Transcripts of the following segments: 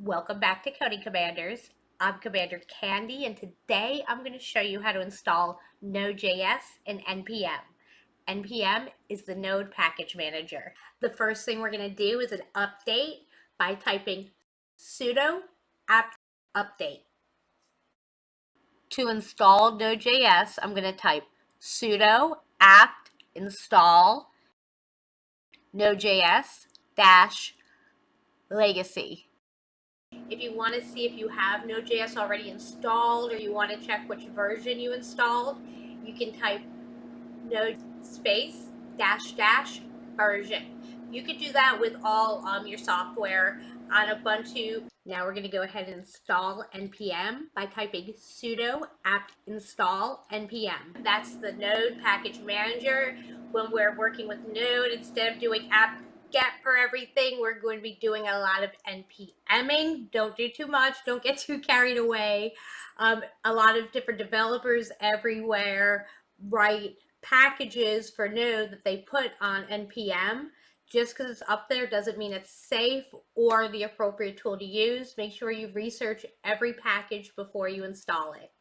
Welcome back to Coding Commanders. I'm Commander Candy, and today I'm going to show you how to install Node.js in NPM. NPM is the Node Package Manager. The first thing we're going to do is an update by typing sudo apt update. To install Node.js, I'm going to type sudo apt install Node.js -legacy. If you want to see if you have Node.js already installed or you want to check which version you installed, you can type node space -- version. You can do that with all your software on Ubuntu. Now we're going to go ahead and install NPM by typing sudo apt install NPM. That's the Node Package Manager. When we're working with Node, instead of doing apt get for everything, we're going to be doing a lot of NPMing. Don't do too much. Don't get too carried away. A lot of different developers everywhere write packages for Node that they put on NPM. Just because it's up there doesn't mean it's safe or the appropriate tool to use. Make sure you research every package before you install it.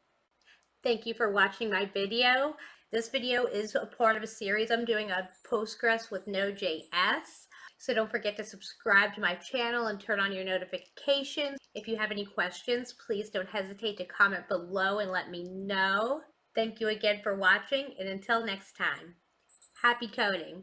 Thank you for watching my video. This video is a part of a series I'm doing on Postgres with Node.js. So don't forget to subscribe to my channel and turn on your notifications. If you have any questions, please don't hesitate to comment below and let me know. Thank you again for watching, and until next time, happy coding.